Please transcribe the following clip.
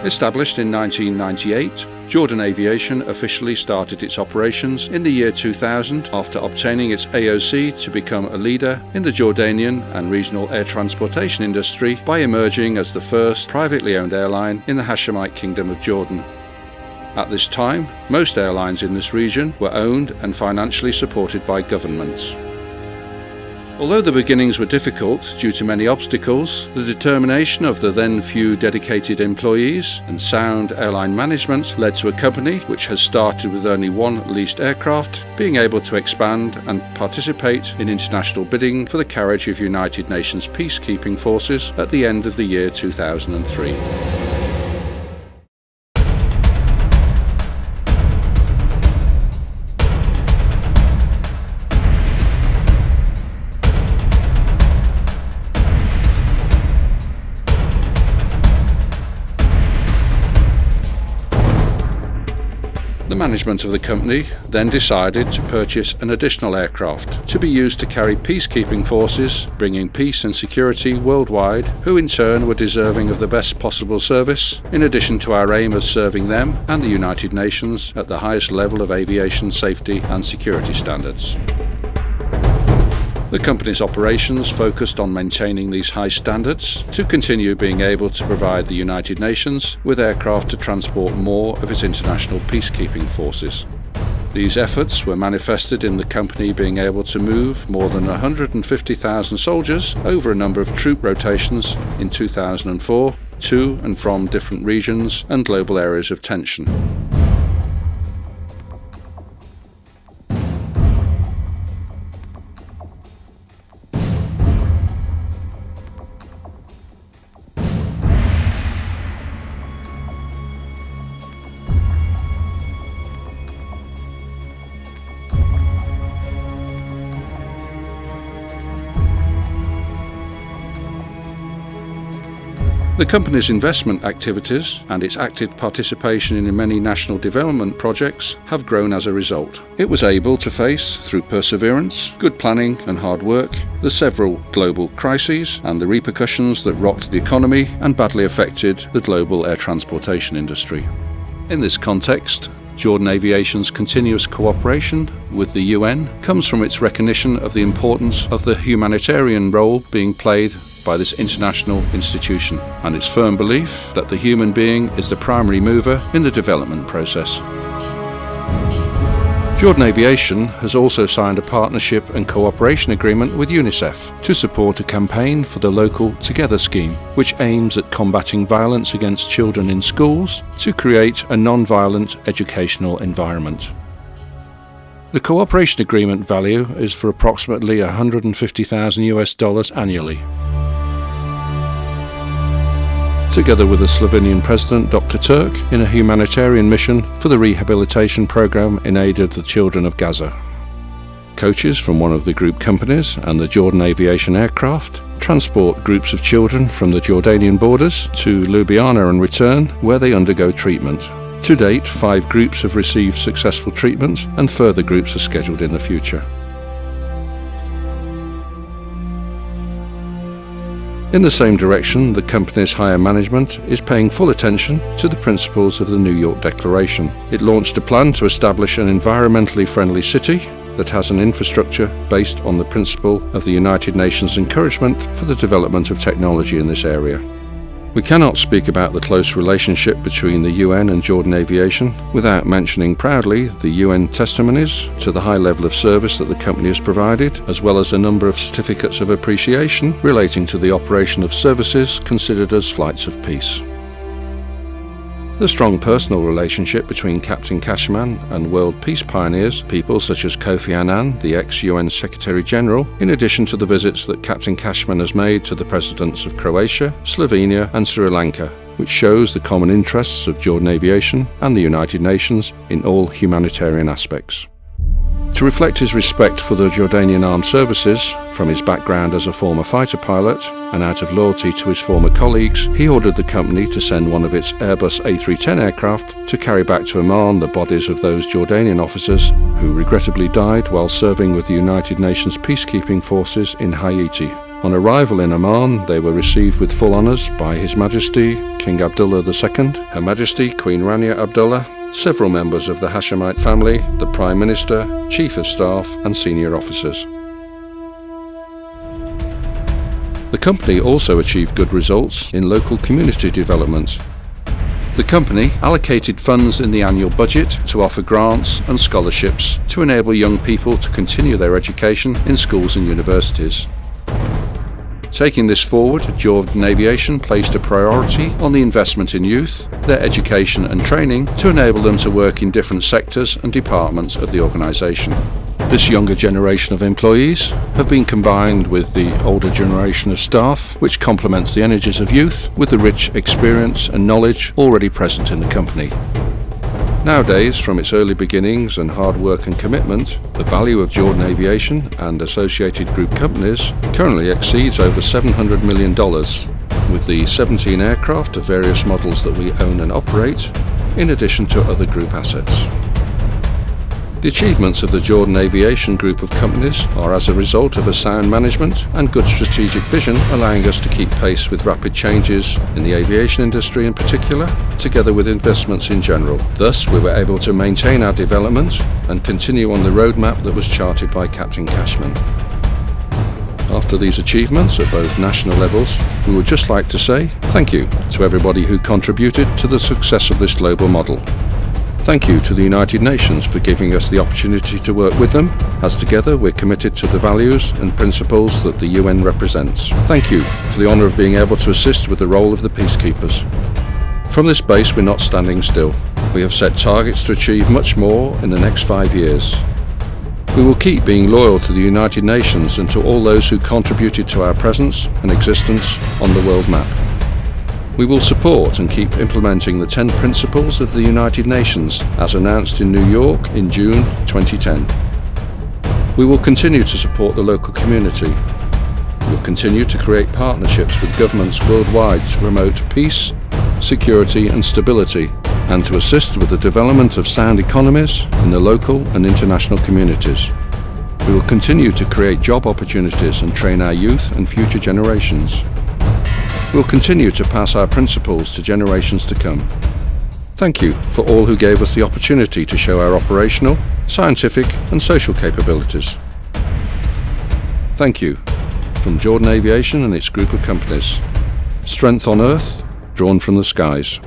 Established in 1998, Jordan Aviation officially started its operations in the year 2000 after obtaining its AOC to become a leader in the Jordanian and regional air transportation industry by emerging as the first privately owned airline in the Hashemite Kingdom of Jordan. At this time, most airlines in this region were owned and financially supported by governments. Although the beginnings were difficult due to many obstacles, the determination of the then few dedicated employees and sound airline management led to a company which has started with only one leased aircraft, being able to expand and participate in international bidding for the carriage of United Nations peacekeeping forces at the end of the year 2003. The management of the company then decided to purchase an additional aircraft to be used to carry peacekeeping forces, bringing peace and security worldwide, who in turn were deserving of the best possible service, in addition to our aim of serving them and the United Nations at the highest level of aviation safety and security standards. The company's operations focused on maintaining these high standards to continue being able to provide the United Nations with aircraft to transport more of its international peacekeeping forces. These efforts were manifested in the company being able to move more than 150,000 soldiers over a number of troop rotations in 2004 to and from different regions and global areas of tension. The company's investment activities and its active participation in many national development projects have grown as a result. It was able to face, through perseverance, good planning and hard work, the several global crises and the repercussions that rocked the economy and badly affected the global air transportation industry. In this context, Jordan Aviation's continuous cooperation with the UN comes from its recognition of the importance of the humanitarian role being played by this international institution, and its firm belief that the human being is the primary mover in the development process. Jordan Aviation has also signed a partnership and cooperation agreement with UNICEF to support a campaign for the local Together scheme, which aims at combating violence against children in schools to create a non-violent educational environment. The cooperation agreement value is for approximately $150,000 annually. Together with the Slovenian President Dr. Turk in a humanitarian mission for the rehabilitation program in aid of the children of Gaza. Coaches from one of the group companies and the Jordan Aviation aircraft transport groups of children from the Jordanian borders to Ljubljana and return, where they undergo treatment. To date, 5 groups have received successful treatment and further groups are scheduled in the future. In the same direction, the company's higher management is paying full attention to the principles of the New York Declaration. It launched a plan to establish an environmentally friendly city that has an infrastructure based on the principle of the United Nations encouragement for the development of technology in this area. We cannot speak about the close relationship between the UN and Jordan Aviation without mentioning proudly the UN testimonies to the high level of service that the company has provided, as well as a number of certificates of appreciation relating to the operation of services considered as flights of peace. The strong personal relationship between Captain Cashman and world peace pioneers, people such as Kofi Annan, the ex-UN Secretary-General, in addition to the visits that Captain Cashman has made to the presidents of Croatia, Slovenia and Sri Lanka, which shows the common interests of Jordan Aviation and the United Nations in all humanitarian aspects. To reflect his respect for the Jordanian armed services, from his background as a former fighter pilot, and out of loyalty to his former colleagues, he ordered the company to send one of its Airbus A310 aircraft to carry back to Amman the bodies of those Jordanian officers who regrettably died while serving with the United Nations peacekeeping forces in Haiti. On arrival in Oman, they were received with full honours by His Majesty King Abdullah II, Her Majesty Queen Rania Abdullah, several members of the Hashemite family, the Prime Minister, Chief of Staff and senior officers. The company also achieved good results in local community development. The company allocated funds in the annual budget to offer grants and scholarships to enable young people to continue their education in schools and universities. Taking this forward, Jordan Aviation placed a priority on the investment in youth, their education and training to enable them to work in different sectors and departments of the organisation. This younger generation of employees have been combined with the older generation of staff, which complements the energies of youth with the rich experience and knowledge already present in the company. Nowadays, from its early beginnings and hard work and commitment, the value of Jordan Aviation and associated group companies currently exceeds over $700 million, with the 17 aircraft of various models that we own and operate, in addition to other group assets. The achievements of the Jordan Aviation group of companies are as a result of a sound management and good strategic vision, allowing us to keep pace with rapid changes in the aviation industry in particular, together with investments in general. Thus, we were able to maintain our development and continue on the roadmap that was charted by Captain Cashman. After these achievements at both national levels, we would just like to say thank you to everybody who contributed to the success of this global model. Thank you to the United Nations for giving us the opportunity to work with them, as together we're committed to the values and principles that the UN represents. Thank you for the honour of being able to assist with the role of the peacekeepers. From this base, we're not standing still. We have set targets to achieve much more in the next 5 years. We will keep being loyal to the United Nations and to all those who contributed to our presence and existence on the world map. We will support and keep implementing the 10 principles of the United Nations as announced in New York in June 2010. We will continue to support the local community. We will continue to create partnerships with governments worldwide to promote peace, security and stability, and to assist with the development of sound economies in the local and international communities. We will continue to create job opportunities and train our youth and future generations. We'll continue to pass our principles to generations to come. Thank you for all who gave us the opportunity to show our operational, scientific and social capabilities. Thank you from Jordan Aviation and its group of companies. Strength on Earth, drawn from the skies.